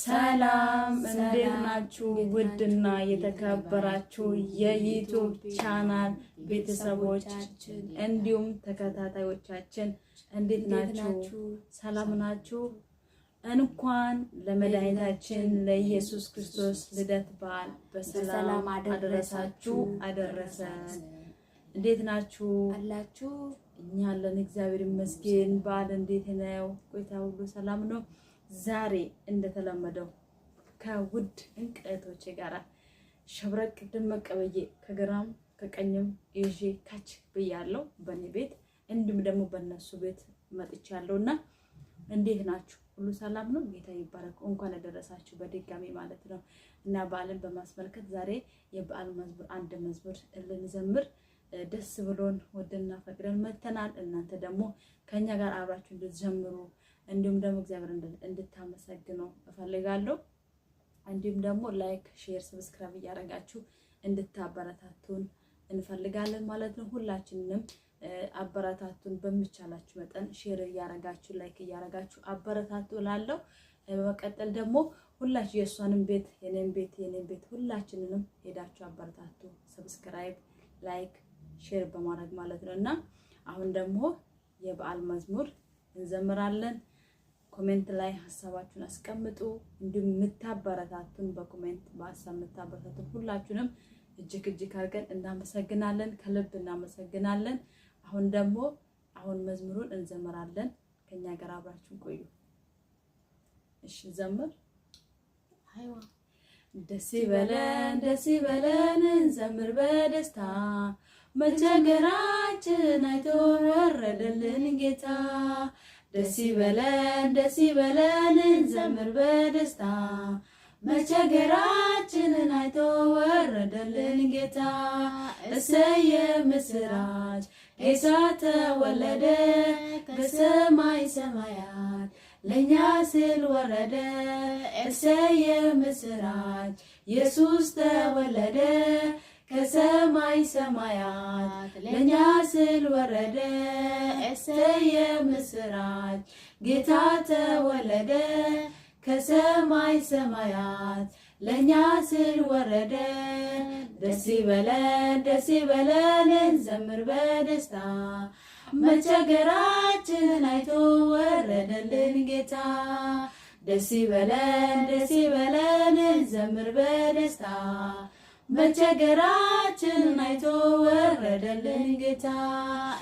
ሰላም እንዴት ናችሁ? ውድና የተከበራችሁ የዩቲዩብ ቻናል ቤተሰቦቻችን እንዲሁም ተከታታዮቻችን እንዴት ናችሁ? ሰላም ናችሁ? እንኳን ለመድኃኒታችን ለኢየሱስ ክርስቶስ ልደት በዓል በሰላም አደረሳችሁ አደረሰን። እንዴት ናችሁ አላችሁ? እኛ አለን እግዚአብሔር ይመስገን። በዓል እንዴት ነው? ቆይታ ሁሉ ሰላም ነው? ዛሬ እንደተለመደው ከውድ እንቅቶቼ ጋራ ሸብረቅ ድምቅ ብዬ ከግራም ከቀኝም ይዤ ካች ብያለሁ በኔ ቤት እንዲሁም ደግሞ በእነሱ ቤት መጥቻለሁና እንዴት ናችሁ? ሁሉ ሰላም ነው? ጌታ ይባረክ። እንኳን አደረሳችሁ በድጋሚ ማለት ነው። እና በዓልን በማስመልከት ዛሬ የበዓል መዝሙር አንድ መዝሙር ልንዘምር ደስ ብሎን ወደና ፈቅደን መተናል። እናንተ ደግሞ ከኛ ጋር አብራችሁ እንድትዘምሩ እንዲሁም ደግሞ እግዚአብሔር እንድታመሰግኑ እፈልጋለሁ። እንዲሁም ደግሞ ላይክ፣ ሼር፣ ሰብስክራይብ እያደረጋችሁ እንድታበረታቱን እንፈልጋለን ማለት ነው። ሁላችንንም አበረታቱን በሚቻላችሁ መጠን ሼር እያደረጋችሁ ላይክ እያደረጋችሁ አበረታቱ እላለሁ። በመቀጠል ደግሞ ሁላችሁ የእሷንም ቤት የኔን ቤት ሁላችንንም ሄዳችሁ አበረታቱ፣ ሰብስክራይብ፣ ላይክ፣ ሼር በማድረግ ማለት ነውና አሁን ደግሞ የበዓል መዝሙር እንዘምራለን። ኮሜንት ላይ ሐሳባችሁን አስቀምጡ። እንዲሁም የምታበረታቱን በኮሜንት በሐሳብ የምታበረታቱን ሁላችሁንም እጅግ አድርገን እናመሰግናለን፣ ከልብ እናመሰግናለን። አሁን ደግሞ መዝሙሩን እንዘምራለን። ከኛ ጋር አብራችሁን ቆዩ። እሺ ዘምር። አይዋ ደስ ይበለን እንዘምር በደስታ መቸገራችን አይቶ ወረደልን ጌታ። ደስ ይበለን እንዘምር በደስታ መቸገራችንን አይቶ ወረደልን ጌታ። እሰየ ምስራች ጌታ ተወለደ ከሰማይ ሰማያት ለኛ ሲል ወረደ። እሰየ ምስራች ኢየሱስ ተወለደ ከሰማይ ሰማያት ለኛ ሲል ወረደ። እሰየ ምስራች ጌታ ተወለደ ከሰማይ ሰማያት ለኛ ሲል ወረደ። ደስ ይበለን እንዘምር በደስታ መቸገራችን አይቶ ወረደልን ጌታ። ደስ ይበለን እንዘምር በደስታ መቸገራችን አይቶ ወረደልን ጌታ።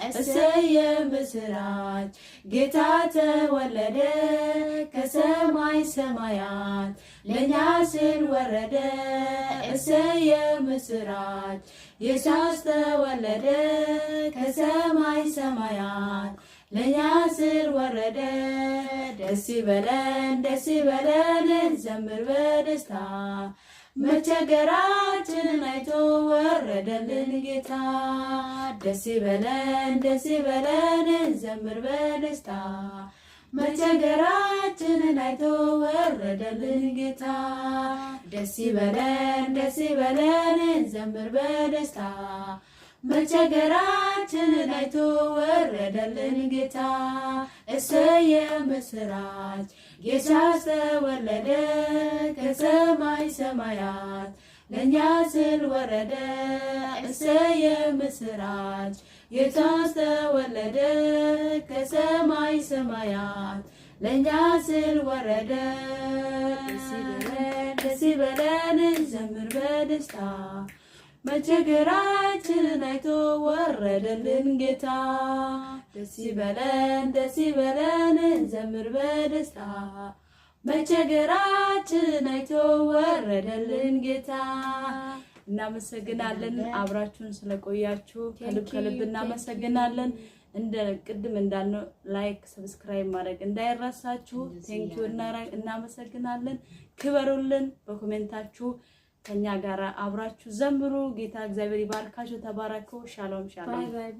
እሰየ ምስራች ጌታ ተወለደ ከሰማይ ሰማያት ለኛ ሲል ወረደ። እሰየ ምስራች ኢየሱስ ተወለደ ከሰማይ ሰማያት ለኛ ሲል ወረደ። ደስ ይበለን እንዘምር በደስታ መቸገራችንን አይቶ ወረደልን ጌታ። ደስ ይበለን እንዘምር በደስታ መቸገራችንን አይቶ ወረደልን ጌታ። ደስ ይበለን እንዘምር በደስታ መቸገራችንን አይቶ ወረደልን ጌታ። እሰየ ምስራች ኢየሱስ ተወለደ ከሰማይ ሰማያት ለኛ ሲል ወረደ። እሰየ ምስራች ኢየሱስ ተወለደ ከሰማይ ሰማያት ለኛ ሲል ወረደ። ደስ ይበለን እንዘምር በደስታ መቸገራችንን አይቶ ወረደልን ጌታ። ደስ ይበለን እንዘምር በደስታ መቸገራችንን አይቶ ወረደልን ጌታ። እናመሰግናለን። አብራችሁን ስለቆያችሁ ከልብ እናመሰግናለን። ቅድም እንዳልነው ላይክ ሰብስክራይብ ማድረግ እንዳይረሳችሁ። ቴንኪው እናመሰግናለን። ክበሩልን። በኮሜንታችሁ ከኛ ጋር አብራችሁ ዘምሩ። ጌታ እግዚአብሔር ይባርካችሁ። ተባረኩ። ሻሎም። ባይ